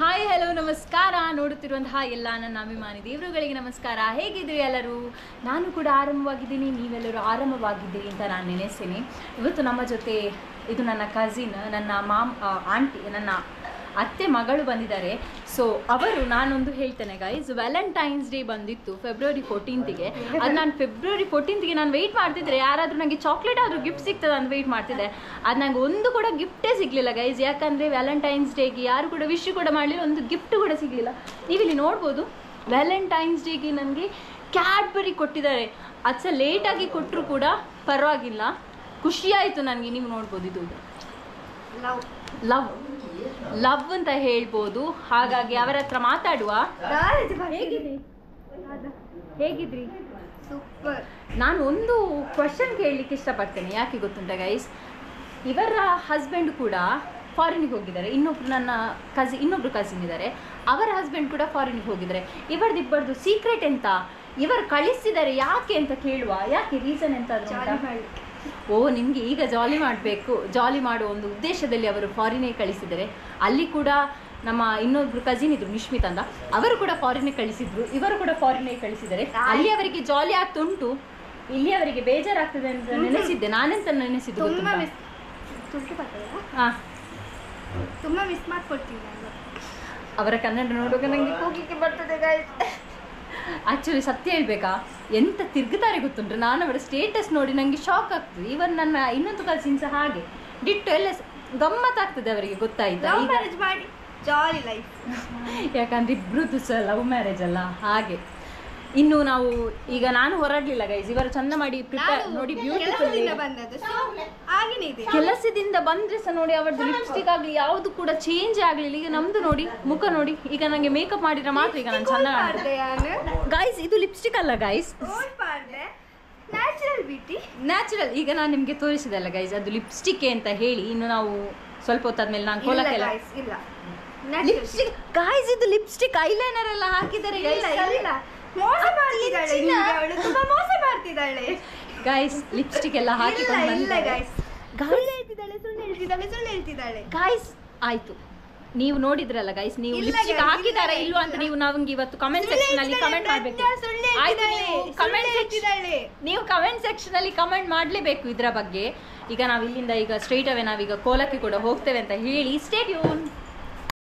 Hi hello ನಮಸ್ಕಾರ. ನೋಡುತ್ತಿರುವಂತಹ ಎಲ್ಲ ನನ್ನ ಅಭಿಮಾನಿ ದೇವರುಗಳಿಗೆ ನಮಸ್ಕಾರ. ಹೇಗಿದ್ದೀರಿ ಎಲ್ಲರೂ? ನಾನು ಕೂಡ ಆರಾಮವಾಗಿದ್ದೀನಿ, ನೀವೆಲ್ಲರೂ ಆರಾಮವಾಗಿದ್ದೀರಿ ಅಂತ ನಾನು ನೆನೆಸ್ತೀನಿ. ಇವತ್ತು ನಮ್ಮ ಜೊತೆ ಇದು ನನ್ನ ಕಸಿನ್, ನನ್ನ ಆಂಟಿ, ನನ್ನ ಅತ್ತೆ ಮಗಳು ಬಂದಿದ್ದಾರೆ. ಸೊ ಅವರು, ನಾನೊಂದು ಹೇಳ್ತೇನೆ ಗೈಸ್, ವ್ಯಾಲೆಂಟೈನ್ಸ್ ಡೇ ಬಂದಿತ್ತು ಫೆಬ್ರವರಿ 14ಗೆ. ಅದು ನಾನು ಫೆಬ್ರವರಿ 14ಗೆ ನಾನು ವೆಯ್ಟ್ ಮಾಡ್ತಿದ್ದೆ, ಯಾರಾದರೂ ನನಗೆ ಚಾಕ್ಲೇಟ್ ಆದರೂ ಗಿಫ್ಟ್ ಸಿಗ್ತದೆ ಅಂತ ವೆಯ್ಟ್ ಮಾಡ್ತಿದ್ದೆ. ಅದು ನನಗೆ ಒಂದು ಕೂಡ ಗಿಫ್ಟೇ ಸಿಗಲಿಲ್ಲ ಗೈಸ್. ಯಾಕಂದರೆ ವ್ಯಾಲೆಂಟೈನ್ಸ್ ಡೇಗೆ ಯಾರು ಕೂಡ ವಿಶ್ ಕೂಡ ಮಾಡಲಿಲ್ಲ, ಒಂದು ಗಿಫ್ಟ್ ಕೂಡ ಸಿಗಲಿಲ್ಲ. ನೀವಿಲ್ಲಿ ನೋಡ್ಬೋದು, ವ್ಯಾಲೆಂಟೈನ್ಸ್ ಡೇಗೆ ನನಗೆ ಕ್ಯಾಡ್ಬರಿ ಕೊಟ್ಟಿದ್ದಾರೆ. ಅದು ಸಹ ಲೇಟಾಗಿ ಕೊಟ್ಟರು ಕೂಡ ಪರವಾಗಿಲ್ಲ, ಖುಷಿಯಾಯಿತು ನನಗೆ. ನೀವು ನೋಡ್ಬೋದು, ಇದು ಲವ್ ಅಂತ ಹೇಳ್ಬೋದು. ಹಾಗಾಗಿ ಅವರ ಹತ್ರ ಮಾತಾಡುವ. ಹೇಗಿದ್ರಿ? ಸೂಪರ್. ನಾನು ಒಂದು ಕ್ವಶನ್ ಕೇಳಲಿಕ್ಕೆ ಇಷ್ಟಪಡ್ತೇನೆ. ಯಾಕೆ ಗೊತ್ತುಂಟ ಗೈಸ್, ಇವರ ಹಸ್ಬೆಂಡ್ ಕೂಡ ಫಾರಿನಿಗೆ ಹೋಗಿದ್ದಾರೆ. ಇನ್ನೊಬ್ರು ಕಸಿನ್ ಇದ್ದಾರೆ, ಅವರ ಹಸ್ಬೆಂಡ್ ಕೂಡ ಫಾರಿನಿಗೆ ಹೋಗಿದ್ದಾರೆ. ಇಬ್ಬರದು ಸೀಕ್ರೆಟ್ ಎಂತ, ಇವರು ಕಳಿಸಿದ್ದಾರೆ ಯಾಕೆ ಅಂತ ಕೇಳುವ. ಯಾಕೆ, ರೀಸನ್ ಎಂತ? ಓ, ನಿಮಗೆ ಈಗ ಜಾಲಿ ಮಾಡಬೇಕು, ಜಾಲಿ ಮಾಡುವ ಒಂದು ಉದ್ದೇಶದಲ್ಲಿ ಅವರು ಫಾರಿನಿಗೆ ಕಳಿಸಿದ್ದಾರೆ. ಅಲ್ಲಿ ಕೂಡ ನಮ್ಮ ಇನ್ನೊಬ್ರು ಕಸಿನ್ ಇದ್ರು, ನಿಶ್ಮಿತ್ ಅಂತ, ಅವರು ಕೂಡ ಫಾರಿನಿಗೆ ಕಳಿಸಿದ್ರು, ಇವರು ಕೂಡ ಫಾರಿನಿಗೆ ಕಳಿಸಿದ್ದಾರೆ. ಅಲ್ಲಿ ಅವರಿಗೆ ಜಾಲಿ ಆಗ್ತುಂಟು, ಇಲ್ಲಿ ಅವರಿಗೆ ಬೇಜಾರಾಗ್ತದೆ ಅಂತ ನೆನೆಸಿದ್ದೆ. ನಾನೆಂತ ನೆನೆಸಿದ್ದು ತುಂಬಾ ಮಿಸ್ ಮಾಡ್ಕೊಳ್ತೀನಿ. ಅವರ ಕನ್ನಡ ನೋಡುವಾಗ ನನಗೆ ಕೂಗಿಕ್ಕೆ ಬರ್ತದೆ ಗೈಸ್. ಆ್ಯಕ್ಚುಲಿ ಸತ್ಯ ಹೇಳ್ಬೇಕಾ, ಎಂತ ತಿರುಗುತ್ತಾರೆ ಗೊತ್ತುಂಟು. ನಾನು ಅವರ ಸ್ಟೇಟಸ್ ನೋಡಿ ನನಗೆ ಶಾಕ್ ಆಗ್ತದೆ. ಇವನ್ ನನ್ನ ಇನ್ನೊಂದು ಕಸಿನ್ ಸಹ ಹಾಗೆ ಡಿಟ್ಟು, ಎಲ್ಲ ಗಮ್ಮತ್ತಾಗ್ತದೆ ಅವರಿಗೆ. ಗೊತ್ತಾಯ್ತಾ? ಮ್ಯಾರೇಜ್ ಮಾಡಿ ಜಾಲಿ ಲೈಫ್. ಯಾಕಂದ್ರೆ ಇಬ್ರದ್ದು ಸಹ ಲವ್ ಮ್ಯಾರೇಜ್ ಅಲ್ಲ, ಹಾಗೆ. ಇನ್ನು ನಾವು ಈಗ ನಾನು ಹೊರಡ್ಲಿಲ್ಲ ಗೈಸ್, ಇವರು ಚಂದ ಮಾಡಿ ಪ್ರಿಪೇರ್ ನೋಡಿ, ಬ್ಯೂಟಿಫುಲ್. ಕೆಲಸದಿಂದ ಬಂದ್ರೆ ಸಹ ನೋಡಿ, ಅವರದ್ದು ಲಿಪ್ಸ್ಟಿಕ್ ಆಗಲಿ ಯಾವುದು ಕೂಡ ಚೇಂಜ್ ಆಗಲಿಲ್ಲ. ಈಗ ನಮ್ದು ನೋಡಿ, ಮುಖ ನೋಡಿ, ಈಗ ನಂಗೆ ಮೇಕಪ್ ಮಾಡಿದ್ರೆ ಮಾತ್ರ ಈಗ ನಾನು ಚಂದ ಗೈಸ್. ಇದು ಲಿಪ್ಸ್ಟಿಕ್ ಅಲ್ಲ ಗೈಸ್, ನ್ಯಾಚುರಲ್ ಬ್ಯೂಟಿ, ನ್ಯಾಚುರಲ್. ಈಗ ನಾನು ನಿಮ್ಗೆ ತೋರಿಸಿದಲ್ಲ ಗೈಸ್, ಅದು ಲಿಪ್ಸ್ಟಿಕ್ ಅಂತ ಹೇಳಿ. ಇನ್ನು ನಾವು ಸ್ವಲ್ಪ ಹೊತ್ತಾದ್ಮೇಲೆ ನಾನು ಕೋಲಕ್ಕೆಲ್ಲ ಲಿಪ್ಸ್ಟಿಕ್ ಗೈಸ್, ಇದು ಲಿಪ್ಸ್ಟಿಕ್ ಐಲೈನರ್ ಎಲ್ಲ ಹಾಕಿದ್ದಾರೆ. ಮೋಸ ಮಾಡ್ತಿದ್ದಾಳೆ ಗೈಸ್, ಲಿಪ್ಸ್ಟಿಕ್ ಎಲ್ಲ ಹಾಕಿಕೊಂಡು ಗೈಸ್. ಆಯ್ತು, ನೀವು ನೋಡಿದ್ರಲ್ಲ ಗೈಸ್, ನೀವು ಲಿಪ್ಸ್ಟಿಕ್ ಹಾಕಿದಾರ ಇಲ್ವಾ ಅಂತ ನೀವು ನಮ್ಗೆ ಇವತ್ತು ಕಮೆಂಟ್ ಸೆಕ್ಷನ್ ಅಲ್ಲಿ ಕಮೆಂಟ್ ಮಾಡ್ಬೇಕು. ನೀವು ಕಮೆಂಟ್ ಸೆಕ್ಷನ್ ಅಲ್ಲಿ ಕಮೆಂಟ್ ಮಾಡ್ಲೇಬೇಕು ಇದರ ಬಗ್ಗೆ. ಈಗ ನಾವು ಇಲ್ಲಿಂದ ಈಗ ಸ್ಟ್ರೈಟ್ ಅವೇ ನಾವೀಗ ಕೋಲಕ್ಕೆ ಕೂಡ ಹೋಗ್ತೇವೆ ಅಂತ ಹೇಳಿ, ಸ್ಟೇ ಟ್ಯೂನ್.